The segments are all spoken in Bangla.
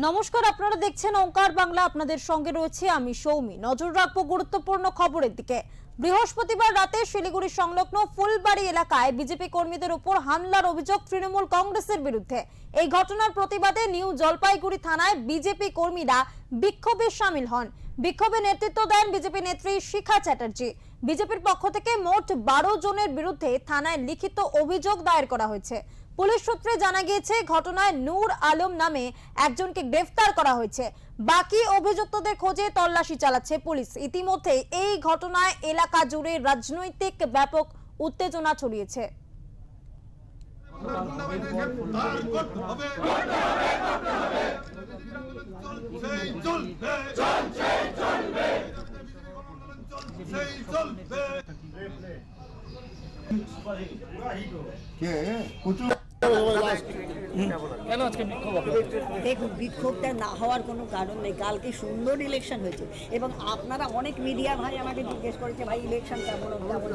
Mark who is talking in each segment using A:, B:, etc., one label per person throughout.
A: নমস্কার, আপনারা দেখছেন ওঙ্কার বাংলা। আপনাদের সঙ্গে রয়েছে আমি সৌমি। নজর রাখবো গুরুত্বপূর্ণ খবরের দিকে। বৃহস্পতিবার রাতে শিলিগুড়ি সংলগ্ন ফুলবাড়ি এলাকায় বিজেপি কর্মীদের উপর হামলার অভিযোগ তৃণমূল কংগ্রেসের বিরুদ্ধে। এই ঘটনার প্রতিবাদে নিউ জলপাইগুড়ি থানায় বিজেপি কর্মীরা বিক্ষোভে সামিল হন। বিক্ষোভে নেতৃত্ব দেন বিজেপি নেত্রী শিখা চ্যাটার্জি। বিজেপির পক্ষ থেকে মোট 12 জনের বিরুদ্ধে থানায় লিখিত অভিযোগ দায়ের করা হয়েছে। পুলিশ সূত্রে জানা গিয়েছে, ঘটনায় নূর আলম নামে একজনকে গ্রেফতার করা হয়েছে। বাকি অভিযুক্তদের খোঁজে তল্লাশি চালাচ্ছে পুলিশ। ইতিমধ্যে এই ঘটনায় এলাকা জুড়ে রাজনৈতিক ব্যাপক উত্তেজনা ছড়িয়েছে।
B: দেখুন, বিক্ষোভটা না হওয়ার কোনো কারণ নেই। কালকে সুন্দর ইলেকশন হয়েছে এবং আপনারা অনেক মিডিয়া ভাই আমাকে জিজ্ঞেস করেছে, ভাই ইলেকশন কেমন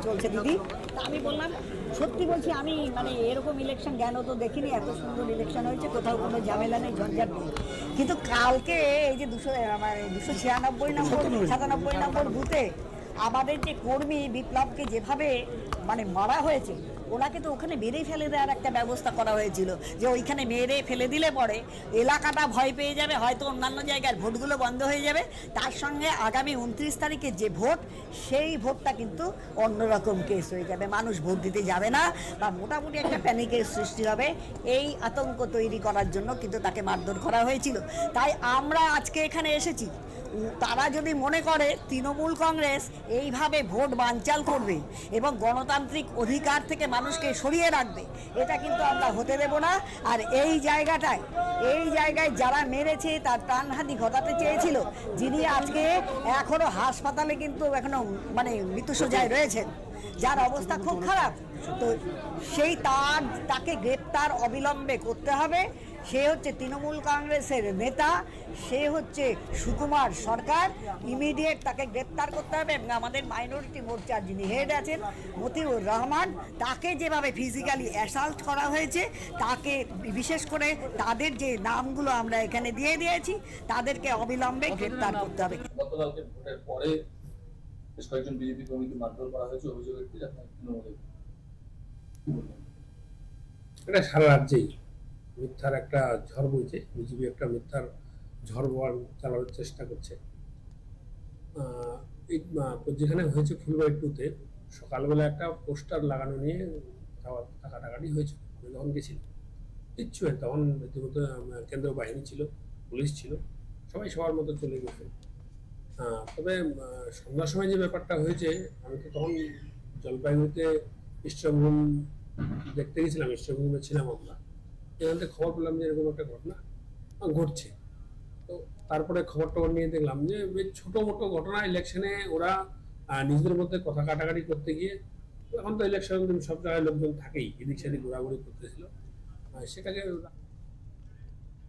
B: চলছে দিদি। তা আমি বললাম, সত্যি বলছি, আমি এরকম ইলেকশন জ্ঞান তো দেখিনি। এত সুন্দর ইলেকশন হয়েছে, কোথাও কোনো ঝামেলা নেই, ঝঞ্ঝাট নেই। কিন্তু কালকে এই যে 296 নম্বর 97 নম্বর বুথে আমাদের যে কর্মী বিপ্লবকে যেভাবে মারা হয়েছে, ওনাকে তো ওখানে মেরেই ফেলে দেওয়ার একটা ব্যবস্থা করা হয়েছিল, যে ওইখানে মেরে ফেলে দিলে পরে এলাকাটা ভয় পেয়ে যাবে, হয়তো অন্যান্য জায়গার ভোটগুলো বন্ধ হয়ে যাবে। তার সঙ্গে আগামী 29 তারিখে যে ভোট, সেই ভোটটা কিন্তু অন্যরকম কেস হয়ে যাবে, মানুষ ভোট দিতে যাবে না, বা মোটামুটি একটা প্যানিকের সৃষ্টি হবে। এই আতঙ্ক তৈরি করার জন্য কিন্তু তাকে মারধর করা হয়েছিল। তাই আমরা আজকে এখানে এসেছি। তারা যদি মনে করে তৃণমূল কংগ্রেস এইভাবে ভোট বানচাল করবে এবং গণতান্ত্রিক অধিকার থেকে মানুষকে সরিয়ে রাখবে, এটা কিন্তু আমরা হতে দেব না। আর এই জায়গায় যারা মেরেছে, তার প্রাণহানি ঘটাতে চেয়েছিল, যিনি আজকে এখনো হাসপাতালে কিন্তু এখনো মৃত্যুশয্যায় রয়েছেন, যার অবস্থা খুব খারাপ, তো তাকে গ্রেপ্তার অবিলম্বে করতে হবে। সে হচ্ছে তৃণমূল কংগ্রেসের নেতা, সে হচ্ছে সুকুমার সরকার। ইমিডিয়েট তাকে গ্রেপ্তার করতে হবে। এবং আমাদের মাইনরিটি মোর্চার যিনি হেড আছেন মতিউর রহমান, তাকে যেভাবে ফিজিক্যালি অ্যাসাল্ট করা হয়েছে, তাকে বিশেষ করে তাদের যে নামগুলো আমরা এখানে দিয়ে দিয়েছি, তাদেরকে অবিলম্বে গ্রেপ্তার করতে হবে।
C: গতকালকে ভোটের পরে বেশ কয়েকজন বিজেপি কর্মীকে মারধর করা হয়েছে, অভিযোগের কি আপনার তৃণমূলের?
D: এটা সারা রাজ্যেই মিথ্যার একটা ঝড় বইছে। বিজেপি একটা মিথ্যার ঝড় চালানোর চেষ্টা করছে। যেখানে হয়েছে ফুলবাড়ি 2-তে, সকালবেলা একটা পোস্টার লাগানো নিয়ে টাকাটাকাটি হয়েছে। যখন গেছিল কিচ্ছু হয়, তখন রীতিমতো কেন্দ্রীয় বাহিনী ছিল, পুলিশ ছিল, সবাই সবার মতো চলে গেছে। তবে সন্ধ্যার সময় যে ব্যাপারটা হয়েছে, আমি তো তখন জলপাইগুড়িতে স্ট্রংরুম দেখতে গেছিলাম, স্ট্রংরুমে ছিলাম আমরা। এখান থেকে খবর পেলাম যে এরকম একটা ঘটনা ঘটছে। তো তারপরে খবর টবর নিয়ে দেখলাম যে ছোট মোটো ঘটনা, ইলেকশনে ওরা নিজেদের মধ্যে কথা কাটাকাটি করতে গিয়ে, এখন তো ইলেকশন সব জায়গায় লোকজন থাকেই, এদিক সেদিক ঘোরাঘুরি করতেছিল, সেটাকে